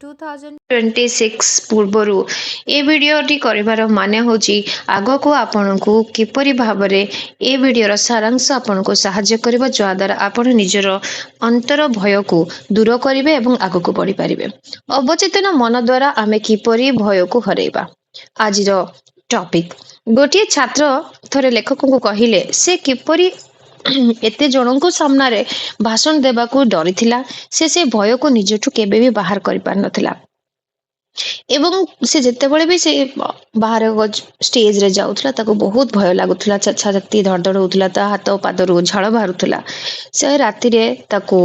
2026 पूर्वरु ए वीडियोटी करिवार माने होची आगको आपनकु किपरि भाबरे ए वीडियोर सारांश आपनको सहाय्य करिबा जो द्वारा आपण निजर अंतर भय को दूर करिवे एवं आगको बढ़ी पारिबे। अवचेतन मन द्वारा आमे किपरि भय को हरेबा। आजिर टॉपिक गोटे छात्र थरे लेखक को कहिले से किपरि एते जनको सामने भाषण देबाकू डरी थिला। से भय को निजठू केबे भी बाहर करि पार नथिला एवं से जेतेबेले भी से बाहर स्टेज रे जाउथला ताको बहुत भय लागुथला। छाती धड़धड़ होउथला, ता हाथ पादरु झाळ बाहरुथला। से राति रे ताको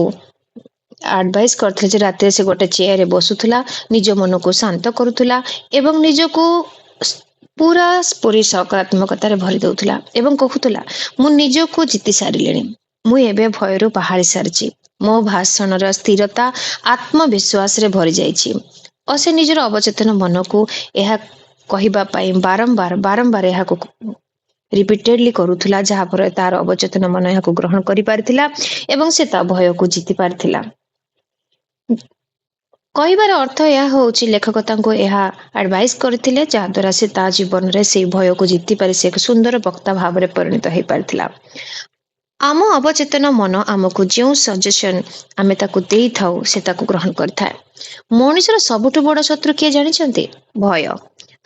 एडवाइस करथले जे राति से गोटे चेयर रे बसुथला, निज मन को शांत करुथला एवं निजको पूरा पूरी सकारात्मकता रे भरी दउथला एवं कहूथला मु निजको जीति सारिलेनी, मु एबे भयरु बाहरी सारची। मो भाषण र स्थिरता आत्मविश्वास रे भरी जाईची। और से निजर अवचेतन मन को यह कहिबा पई बारंबार बारंबार यह को रिपीटेडली करूथला, जहा पर तार अवचेतन मन यह को ग्रहण करि पारथिला एवं से ता भय को जीति पारथिला। कहिबार अर्थ यह होची लेखक तांको यह एडवाइस करथिले जहा द्वारा से ता जीवन रे से भय को जीति पारि से एक सुंदर वक्ता भाव रे परिणत हेइ पारथिला। आम अवचेतन मन आमको जो सजेशन आमे ताको देई थाउ से ताको ग्रहण करथाय। मनुष्यर सबुठु बड़ शत्रु किए जानिचंती? भय।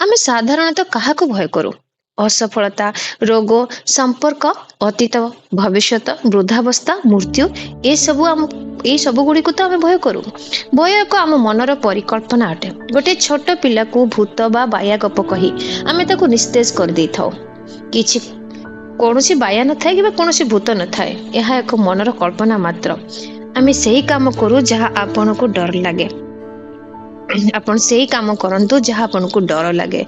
आमे साधारणतः काहाको भय करू? असफलता, रोग, संपर्क, अतीत, भविष्यत, वृद्धावस्था, मृत्यु ए सब गुडी को तो आमे भय करू। भय को आम मनर परिकल्पना अटे। गोटे छोट पिला को भूत बा बाया गप कही आमे ताको निस्तेज कर देई थाउ। किछि कोनोसी बाया न थाए कि कोनोसी भूत न थाए, यह एक मनर कल्पना मात्र। आमे सही काम करू जहा आपन को डर लागे। आपण सही काम करंतु जहा आपन को डर लागे।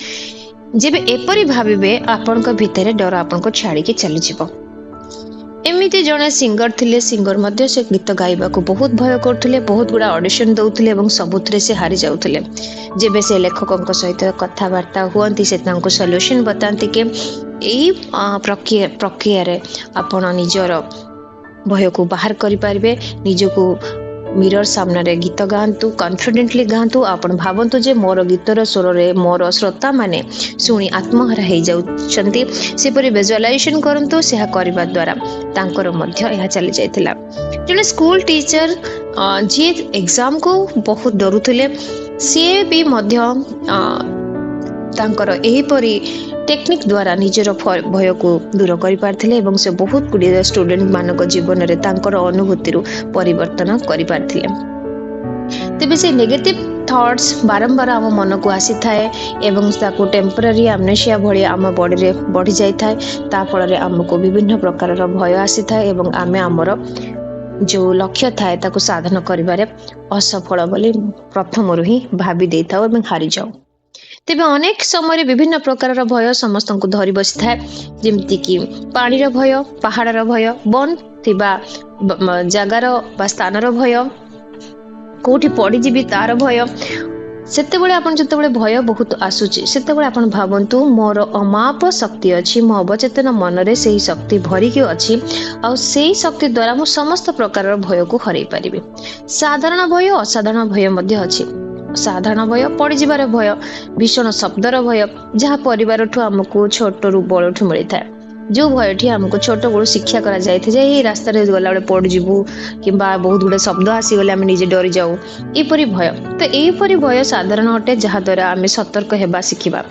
जेबे एपरि भाबिबे आपन को भितरे डर आपन को छाड़ी के चली जिवो। एमिति जने सिंगर थिले, सिंगर मध्ये से गीत गाइबा को बहुत भय करथिले, बहुत गुडा ऑडिशन दउथिले एवं सबुतरे से हारि जाउथिले। जेबे से लेखकक सहित कथा वार्ता हुअंती से तांको सॉल्यूशन बतांती के एई प्रक्रिया रे आपण निजर भय को बाहर करि पारिबे। निजको मिरर सामने रे गीत गांतु, कॉन्फिडेंटली गांतु। आपण भावंतु जे मोर गीतर स्वर रे मोर श्रोता माने सुनी आत्महरा हे जाउछंती, से परि विजुअलाइजेशन करंतु। से करबा द्वारा तांकर मध्य यह चली जायतिला। जने स्कूल टीचर जे एग्जाम को बहुत डरुथिले, से भी मध्य तांकर एही परि टेक्निक द्वारा निजर भय को दूर करि पारथिले एवं से बहुत गुडी स्टूडेंट मानक जीवन रे तांकर अनुभूति रु परिवर्तन करि पारथिले। तेबे से नेगेटिव थॉट्स बारंबार आम मन को आसी थाए एवं ताको टेम्पररी एमनेसिया भली आम बॉडी रे बढ़ी जाय थाए। ता फल रे हमको विभिन्न प्रकार रो भय आसी थाए एवं आमे हमर जो लक्ष्य थाए ताको साधन करिबारे असफल बोली प्रथम रु ही भाबी देथाओ एवं हारि जाओ। तेबे अनेक समय विभिन्न प्रकार भय समस्त को धरी बसी थाए, जेमती कि पानी भय, पहाड़ भय, वन थिबा जगार बा स्थानर भय, कोठी पड़ी जीवी तार भय। सेतेबेले आपण जतेबेले भय बहुत आसुची, सेतेबेले आपण भाबंतु मोर अमाप शक्ति अछि, मो अवचेतन मन रे सेही शक्ति भरी के अछि आ सेही शक्ति द्वारा मो समस्त प्रकार भय को हरै पारिबे। साधारण भय, असाधारण भय मध्ये अछि। साधारण भय पड़ी जीवार भय, भीषण शब्दर भय, जहा परिवार ठू हमको छोट रु बड़ ठू मिली थाए। जो भयठी हमको छोट बड़ शिक्षा करा जाय थे जे ए रास्ता रे गला बेले पड़ जीवु किंबा बहुत गुडे शब्द आसी गले हम निजे डरी जाऊ, एपरि भय। तो एपरि भय साधारण अटे जहा द्वारा आमे सतर्क हेबा शिखिबा।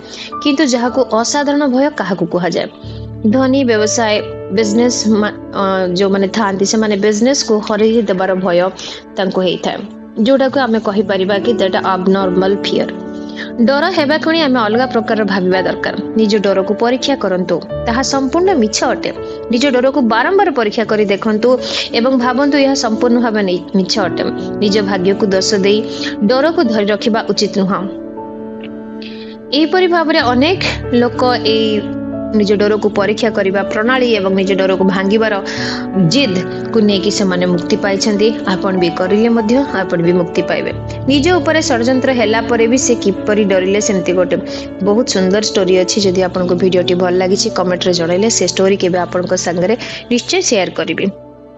किंतु जहा को असाधारण भय काहाकू कहा जाय? धनी व्यवसाय बिजनेस जो माने थांती से माने बिजनेस को हरै देबार भय तांको हेइ थाए, जोटा को आमे कहि परिबा कि दैट अबनॉर्मल फियर। डर हेबा खणी आमे अलगा प्रकार भाबिबा दरकार। निज डर को परीक्षा करंतु, ताहा संपूर्ण मिछ अटे। निज डर को बारंबार परीक्षा करी देखंतु एवं भाबंतु यह संपूर्ण भाबे मिछ अटे। निज भाग्य को दोष देई डर को धरि रखिबा उचित नुह। एही परि भाबरे अनेक लोक ए निज डर को परीक्षा करिबा प्रणाली एवं निज डर को भांगिबार जिद को नेकी से माने मुक्ति पाइछंती। आपण भी करिले मध्य आपण भी मुक्ति पाइबे। निज ऊपर षडयंत्र हैला परे भी से किपरि डरिले सेमती गोटे बहुत सुंदर स्टोरी अछि। जदि आपण को वीडियोटी भल लागिछि कमेंट रे जणाइले से स्टोरी केबे आपण को संगरे निश्चय शेयर करिबे।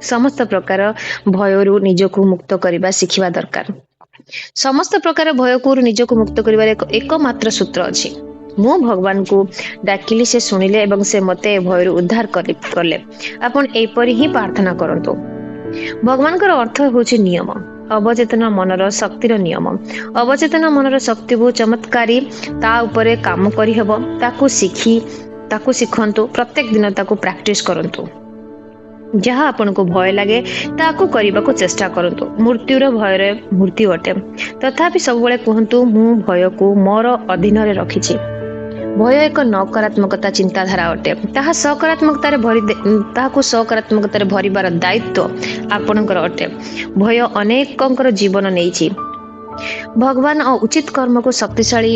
समस्त प्रकार भयरु निज को मुक्त करिबा शिखिबा दरकार। ସମସ୍ତ ପ୍ରକାର ଭୟକୁ ନିଜକୁ ମୁକ୍ତ କରିବାର एकमात्र सूत्र ଅଛି। ମୁଁ ଭଗବାନଙ୍କୁ ଡାକିଲି, ସେ ଶୁଣିଲେ ଏବଂ ସେ ମତେ ଏ ଭୟରୁ ଉଦ୍ଧାର କଲେ। ଆପଣ ଏପରି ହିଁ ପ୍ରାର୍ଥନା କରନ୍ତୁ। ଭଗବାନଙ୍କର ଅର୍ଥ ହେଉଛି ନିୟମ, ଅବଚେତନ ମନର ଶକ୍ତିର ନିୟମ। ଅବଚେତନ ମନର ଶକ୍ତି ବହୁତ ଚମତ୍କାରୀ, ତା ଉପରେ କାମ କରିହେବ। ତାକୁ ଶିଖନ୍ତୁ, ପ୍ରତ୍ୟେକ ଦିନ ତାକୁ ପ୍ରାକ୍ଟିସ କରନ୍ତୁ। ଯାହା ଆପଣଙ୍କୁ ଭୟ ଲାଗେ ତାକୁ କରିବାକୁ ଚେଷ୍ଟା କରନ୍ତୁ। ମୃତ୍ୟୁର ଭୟରେ ମୃତ୍ୟୁ ଅଟେ, ତଥାପି ସବୁବେଳେ କୁହନ୍ତୁ ମୁଁ ଭୟକୁ ମୋର ଅଧୀନରେ ରଖିଛି। ଭୟ ଏକ ନକାରାତ୍ମକତା ଚିନ୍ତାଧାରା ଅଟେ। ତାହାକୁ ସକାରାତ୍ମକତାରେ ଭରିବାର ଦାୟିତ୍ୱ ଆପଣଙ୍କର ଅଟେ। ଭୟ ଅନେକଙ୍କର ଜୀବନ ନେଇଛି। ଭଗବାନ ଓ ଉଚିତ କର୍ମକୁ ଶକ୍ତିଶାଳୀ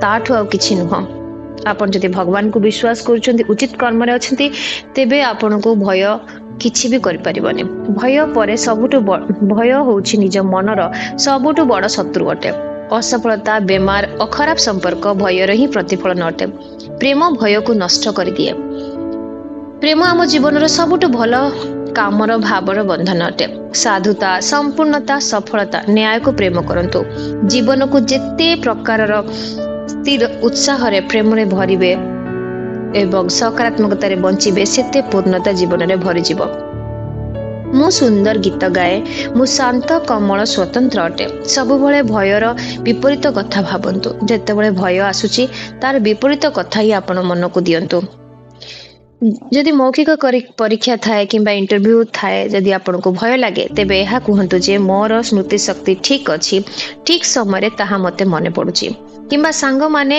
ତାଠୁ ଆଉ କିଛି ନୁହଁ। ଆପଣ ଯଦି ଭଗବାନଙ୍କୁ ବିଶ୍ୱାସ କରୁଛନ୍ତି, ଉଚିତ କର୍ମରେ ଅଛନ୍ତି, ତେବେ ଆପଣଙ୍କୁ ଭୟ କିଛି ବି କରିପାରିବନି। ଭୟ ହେଉଛି ନିଜ ମନର ସବୁଠୁ ବଡ଼ ଶତ୍ରୁ ଅଟେ। ଅସଫଳତା, ବେମାର ଓ ଖରାପ ସମ୍ପର୍କ ଭୟର ହିଁ ପ୍ରତିଫଳନ ଅଟେ। ପ୍ରେମ ଭୟକୁ ନଷ୍ଟ କରିଦିଏ। ପ୍ରେମ ଆମ ଜୀବନର ସବୁଠୁ ଭଲ କାମର ଭାବର ବନ୍ଧନ ଅଟେ। ସାଧୁତା, ସମ୍ପୂର୍ଣ୍ଣତା, ସଫଳତା, ନ୍ୟାୟକୁ ପ୍ରେମ କରନ୍ତୁ। ଜୀବନକୁ ଯେତେ ପ୍ରକାରର ସ୍ଥିର ଉତ୍ସାହରେ ପ୍ରେମରେ ଭରିବେ ଏବଂ ସକାରାତ୍ମକତାରେ ବଞ୍ଚିବେ, ସେତେ ପୂର୍ଣ୍ଣତା ଜୀବନରେ ଭରିଯିବ। ମୁଁ ସୁନ୍ଦର ଗୀତ ଗାଏ, ମୁଁ ଶାନ୍ତ, କମଳ, ସ୍ୱତନ୍ତ୍ର ଅଟେ। ସବୁବେଳେ ଭୟର ବିପରୀତ କଥା ଭାବନ୍ତୁ। ଯେତେବେଳେ ଭୟ ଆସୁଛି, ତାର ବିପରୀତ କଥା ହିଁ ଆପଣ ମନକୁ ଦିଅନ୍ତୁ। ଯଦି ମୌଖିକ ପରୀକ୍ଷା ଥାଏ କିମ୍ବା ଇଣ୍ଟରଭ୍ୟୁ ଥାଏ, ଯଦି ଆପଣଙ୍କୁ ଭୟ ଲାଗେ, ତେବେ ଏହା କୁହନ୍ତୁ ଯେ ମୋର ସ୍ମୃତି ଶକ୍ତି ଠିକ ଅଛି, ଠିକ ସମୟରେ ତାହା ମୋତେ ମନେ ପଡୁଛି। କିମ୍ବା ସାଙ୍ଗମାନେ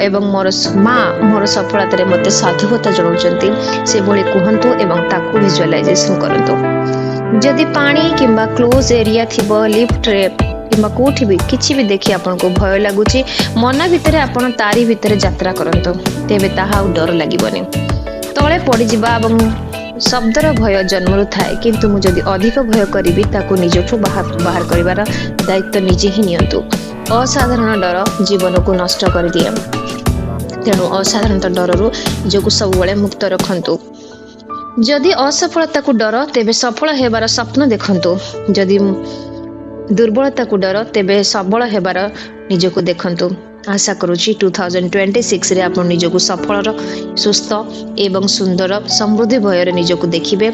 ଏବଂ ମୋର ମା ମୋର ସଫଳତାରେ ମୋତେ ସାଧୁବାଦ ଜଣାଉଛନ୍ତି, ସେଭଳି କୁହନ୍ତୁ ଏବଂ ତାକୁ ଭିଜୁଆଲାଇଜେସନ କରନ୍ତୁ। ଯଦି ପାଣି କିମ୍ବା କ୍ଲୋଜ ଏରିଆ ଥିବ, ଲିଫ୍ଟରେ କିମ୍ବା କୋଉଠି ବି କିଛି ବି ଦେଖି ଆପଣଙ୍କୁ ଭୟ ଲାଗୁଛି, ମନ ଭିତରେ ଆପଣ ତାରି ଭିତରେ ଯାତ୍ରା କରନ୍ତୁ। ତେବେ ତାହା ଆଉ ଡର ଲାଗିବନି। ତଳେ ପଡ଼ିଯିବା ଏବଂ ଶବ୍ଦର ଭୟ ଜନ୍ମରୁ ଥାଏ, କିନ୍ତୁ ମୁଁ ଯଦି ଅଧିକ ଭୟ କରିବି, ତାକୁ ନିଜଠୁ ବାହାର କରିବାର ଦାୟିତ୍ୱ ନିଜେ ହିଁ ନିଅନ୍ତୁ। ଅସାଧାରଣ ଡର ଜୀବନକୁ ନଷ୍ଟ କରିଦିଏ। ତେଣୁ ଅସାଧାରଣ ଡରରୁ ନିଜକୁ ସବୁବେଳେ ମୁକ୍ତ ରଖନ୍ତୁ। ଯଦି ଅସଫଳତାକୁ ଡର, ତେବେ ସଫଳ ହେବାର ସ୍ୱପ୍ନ ଦେଖନ୍ତୁ। ଯଦି ଦୁର୍ବଳତାକୁ ଡର, ତେବେ ସବଳ ହେବାର ନିଜକୁ ଦେଖନ୍ତୁ। ଆଶା କରୁଛି 2026ରେ ଆପଣ ନିଜକୁ ସଫଳର, ସୁସ୍ଥ ଏବଂ ସୁନ୍ଦର, ସମୃଦ୍ଧି ଭୟରେ ନିଜକୁ ଦେଖିବେ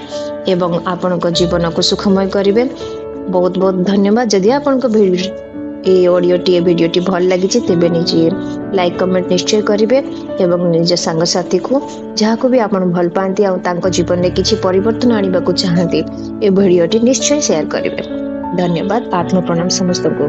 ଏବଂ ଆପଣଙ୍କ ଜୀବନକୁ ସୁଖମୟ କରିବେ। ବହୁତ ବହୁତ ଧନ୍ୟବାଦ। ଯଦି ଆପଣଙ୍କ ଭିଡ଼ିଓଟି ଭଲ ଲାଗିଛି, ତେବେ ନିଜେ ଲାଇକ୍ କମେଣ୍ଟ ନିଶ୍ଚୟ କରିବେ ଏବଂ ନିଜ ସାଙ୍ଗସାଥୀକୁ, ଯାହାକୁ ବି ଆପଣ ଭଲ ପାଆନ୍ତି ଆଉ ତାଙ୍କ ଜୀବନରେ କିଛି ପରିବର୍ତ୍ତନ ଆଣିବାକୁ ଚାହାନ୍ତି, ଏ ଭିଡ଼ିଓଟି ନିଶ୍ଚୟ ସେୟାର କରିବେ। ଧନ୍ୟବାଦ। ଆତ୍ମ ପ୍ରଣାମ ସମସ୍ତଙ୍କୁ।